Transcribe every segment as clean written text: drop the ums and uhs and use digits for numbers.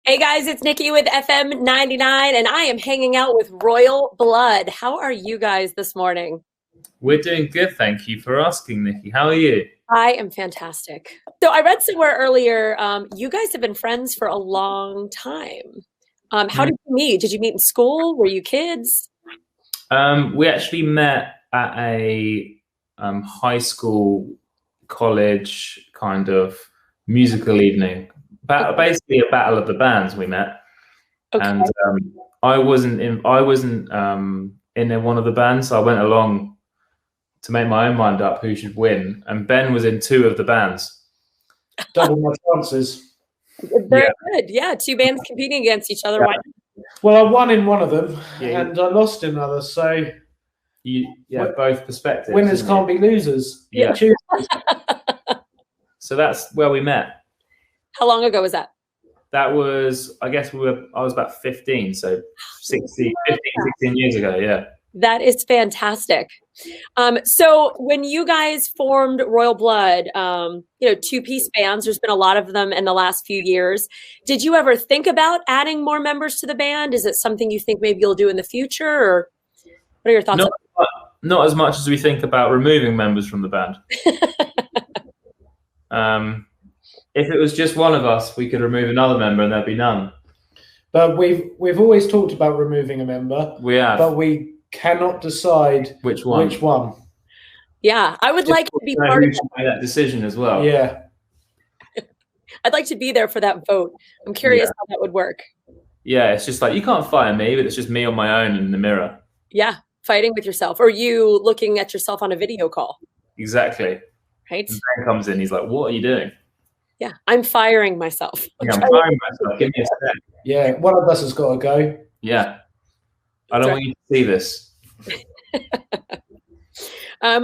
Hey guys, it's Nikki with FM 99, and I am hanging out with Royal Blood. How are you guys this morning? We're doing good, thank you for asking, Nikki. How are you? I am fantastic. So I read somewhere earlier, you guys have been friends for a long time. How did you meet? Did you meet in school? Were you kids? We actually met at a high school, college kind of musical evening. Basically, a battle of the bands. We met, Okay. and I wasn't in. I wasn't in one of the bands, so I went along to make my own mind up who should win. And Ben was in two of the bands. Double my chances. Very good. Yeah, two bands competing against each other. Yeah. Why? Well, I won in one of them, Yeah. and I lost in another. So Both perspectives. winners can't be losers. Yeah. Choose. So that's where we met. How long ago was that? That was, I guess I was about 15, so 15, 16 years ago, yeah. That is fantastic. So when you guys formed Royal Blood, two-piece bands, there's been a lot of them in the last few years. Did you ever think about adding more members to the band? Is it something you think maybe you'll do in the future, or what are your thoughts? Not as much as we think about removing members from the band. If it was just one of us, we could remove another member and there'd be none. But we've always talked about removing a member. We have. But we cannot decide which one. Yeah, I would like to be part of that decision as well. Yeah. I'd like to be there for that vote. I'm curious how that would work. Yeah, it's just like, you can't fire me, but it's just me on my own in the mirror. Yeah, fighting with yourself, or you looking at yourself on a video call. Exactly. Right? And Ben comes in, he's like, what are you doing? Yeah, I'm firing myself. Yeah, I'm firing myself. Give me a sec. Yeah, one of us has got to go. Yeah. I don't want you to see this.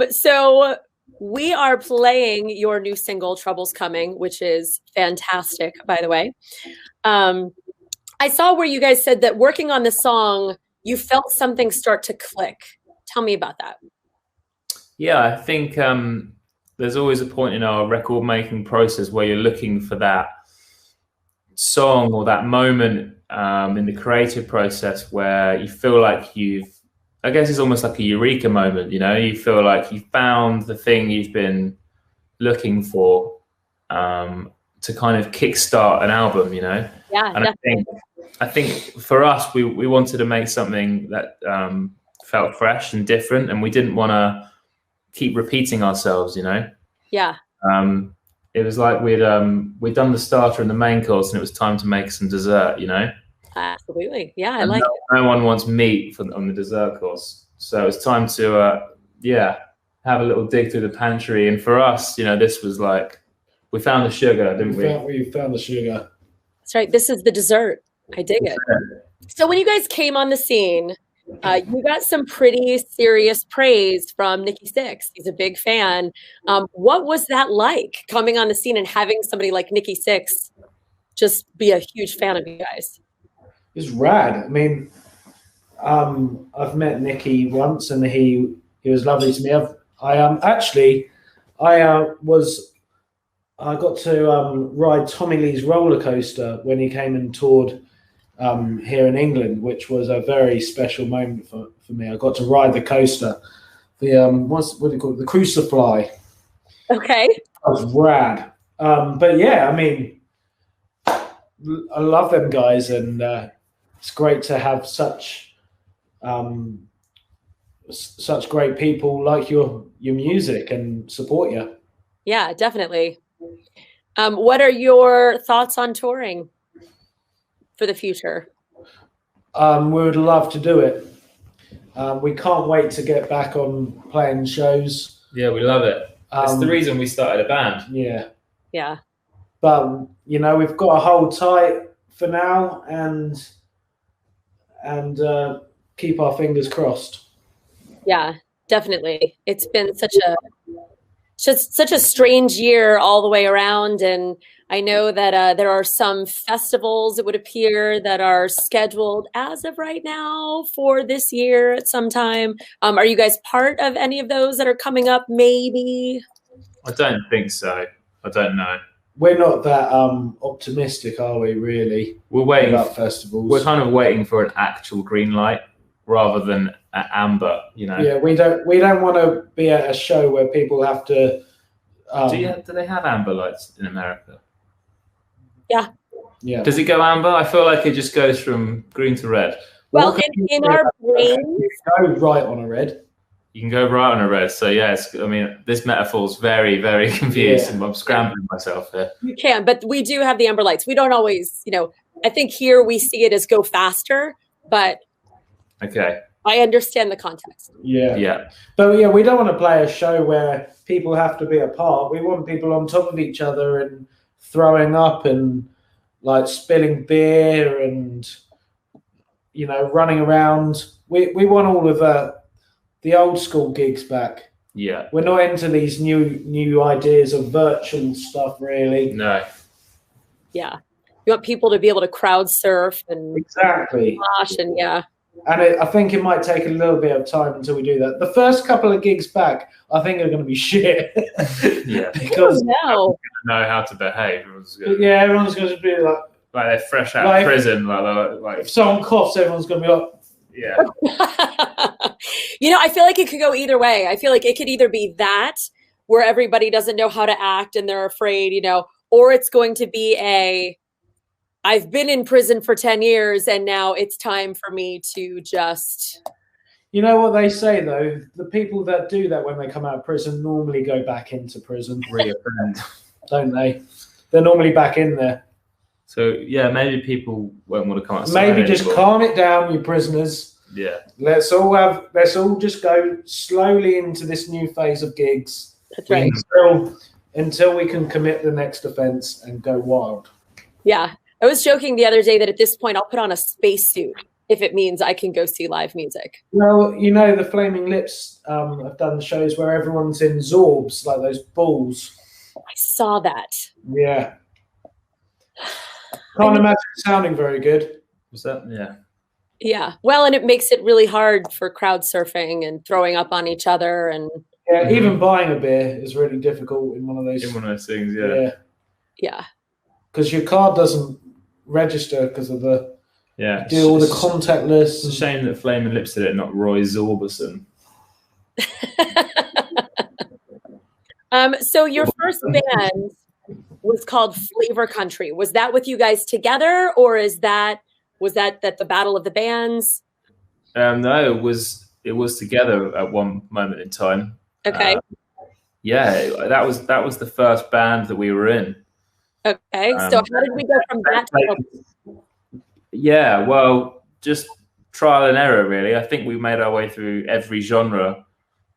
So we are playing your new single, Trouble's Coming, which is fantastic, by the way. I saw where you guys said that working on the song, you felt something start to click. Tell me about that. Yeah, I think there's always a point in our record making process where you're looking for that song or that moment in the creative process where you feel like I guess it's almost like a eureka moment, you feel like you found the thing you've been looking for to kind of kickstart an album, Yeah, and definitely. I think for us, we wanted to make something that felt fresh and different, and we didn't want to keep repeating ourselves, Yeah. It was like we'd done the starter and the main course, and it was time to make some dessert, Absolutely. Yeah, I like it. No one wants meat on the dessert course, so it's time to have a little dig through the pantry. And for us, this was like, we found the sugar, didn't we? We found the sugar. That's right. This is the dessert. I dig it. So when you guys came on the scene, you got some pretty serious praise from Nikki Sixx. He's a big fan. What was that like, coming on the scene and having somebody like Nikki Sixx just be a huge fan of you guys? It's rad. I mean, I've met Nikki once, and he was lovely to me. I got to ride Tommy Lee's roller coaster when he came and toured here in England, which was a very special moment for me. I got to ride the coaster, what do you call it? The Crucifly. Okay. That was rad. But yeah, I mean, I love them guys, and it's great to have such great people like your music and support you. Yeah, definitely. What are your thoughts on touring for the future? We would love to do it. We can't wait to get back on playing shows. Yeah, we love it. That's the reason we started a band. Yeah. Yeah. But we've got to hold tight for now and keep our fingers crossed. Yeah, definitely. It's been such a strange year all the way around, and I know that there are some festivals, it would appear, that are scheduled as of right now for this year at some time. Are you guys part of any of those that are coming up, maybe? I don't think so. I don't know. we're not that optimistic, are we? Really, we're waiting about festivals. We're kind of waiting for an actual green light rather than an amber. You know. Yeah, we don't want to be at a show where people have to. Do they have amber lights in America? Yeah. Yeah. Does it go amber? I feel like it just goes from green to red. Well, in our brains, go right on a red. You can go right on a red. So yes, I mean, this metaphor is very, very confusing. Yeah. I'm scrambling myself here. You can, but we do have the amber lights. We don't always, I think here we see it as go faster, but okay. I understand the context. Yeah. Yeah. But yeah, we don't want to play a show where people have to be apart. We want people on top of each other and throwing up and like spilling beer and running around. We want all of the old school gigs back. Yeah. We're not into these new ideas of virtual stuff, really. No. Yeah. You want people to be able to crowd surf and exactly. Splash and yeah. And I think it might take a little bit of time until we do that. The first couple of gigs back, I think, are going to be shit. Yeah. Because know how to behave. Everyone's going to be like they're fresh out of prison. Like if someone coughs, everyone's going to be like, yeah. I feel like it could go either way. I feel like it could either be that where everybody doesn't know how to act and they're afraid, or it's going to be I've been in prison for 10 years and now it's time for me to just. You know what they say, though? The people that do that when they come out of prison normally go back into prison. Reoffend. Don't they? They're normally back in there. So, yeah, maybe people won't want to come outside. Maybe just calm it down, you prisoners. Yeah. Let's all just go slowly into this new phase of gigs. That's right. Until we can commit the next offense and go wild. Yeah. I was joking the other day that at this point I'll put on a spacesuit if it means I can go see live music. Well, the Flaming Lips have done shows where everyone's in Zorbs, like those balls. I saw that. Yeah. Can't imagine it sounding very good. Was that? Yeah. Yeah. Well, and it makes it really hard for crowd surfing and throwing up on each other. And yeah, even buying a beer is really difficult in one of those. In one of those things, yeah. Yeah. Because your card doesn't register because of the do all the contactless. It's a shame that Flaming Lips did it, not Roy Zorbison. So your first band was called Flavor Country. Was that with you guys together, or was that the Battle of the Bands? No, it was together at one moment in time. Okay. That was the first band that we were in. Okay, so how did we go from that to Yeah, well, just trial and error, really. I think we made our way through every genre,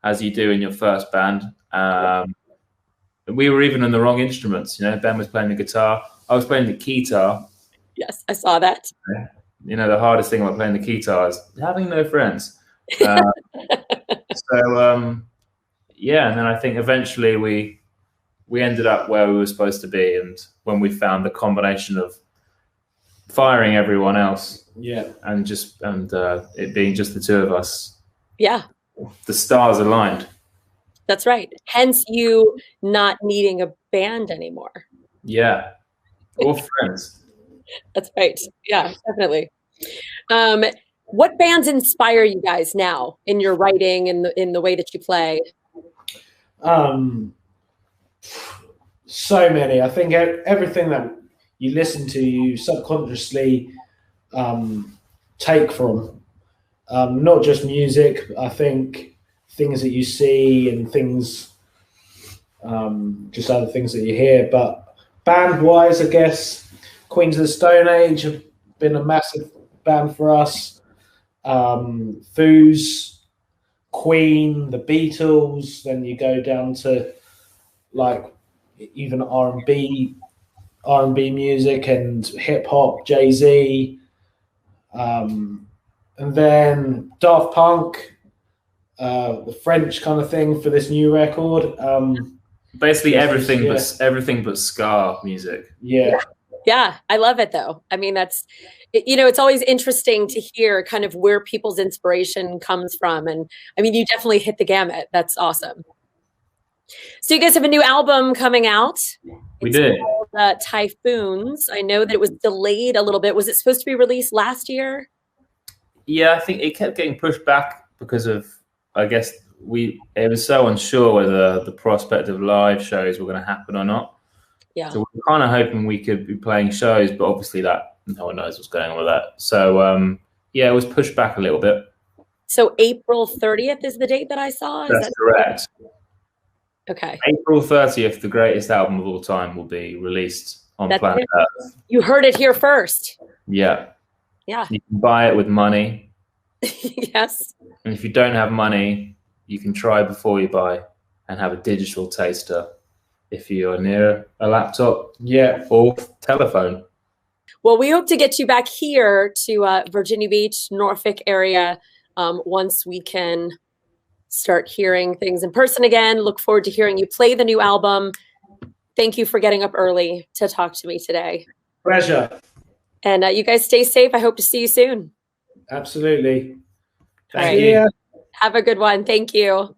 as you do in your first band. We were even on the wrong instruments. Ben was playing the guitar. I was playing the keytar. Yes, I saw that. The hardest thing about playing the keytar is having no friends. And then I think eventually we ended up where we were supposed to be, and when we found the combination of firing everyone else, and it being just the two of us, the stars aligned. That's right. Hence, you not needing a band anymore. Yeah, or friends. That's right. Yeah, definitely. What bands inspire you guys now in your writing and in the way that you play? So many. I think everything that you listen to, you subconsciously take from. Not just music. I think things that you see and things, just other things that you hear. But band-wise, I guess Queens of the Stone Age have been a massive band for us. Foos, Queen, the Beatles. Then you go down to like even R&B music and hip hop, Jay-Z, and then Daft Punk, the French kind of thing for this new record. Basically everything but ska music. Yeah, I love it though. I mean, it's always interesting to hear kind of where people's inspiration comes from. And I mean, you definitely hit the gamut. That's awesome. So you guys have a new album coming out. We did. Typhoons. I know that it was delayed a little bit. Was it supposed to be released last year? Yeah, I think it kept getting pushed back because of, I guess, it was so unsure whether the prospect of live shows were going to happen or not. Yeah. So we're kind of hoping we could be playing shows, but obviously that no one knows what's going on with that. So yeah, it was pushed back a little bit. So April 30th is the date that I saw? That's correct. Okay. April 30th, the greatest album of all time, will be released on planet Earth. You heard it here first. Yeah. Yeah. You can buy it with money. Yes. And if you don't have money, you can try before you buy and have a digital taster if you're near a laptop, or telephone. Well, we hope to get you back here to Virginia Beach, Norfolk area once we can start hearing things in person again. Look forward to hearing you play the new album. Thank you for getting up early to talk to me today. Pleasure. And you guys stay safe. I hope to see you soon. Absolutely. Thank you. Have a good one. Thank you.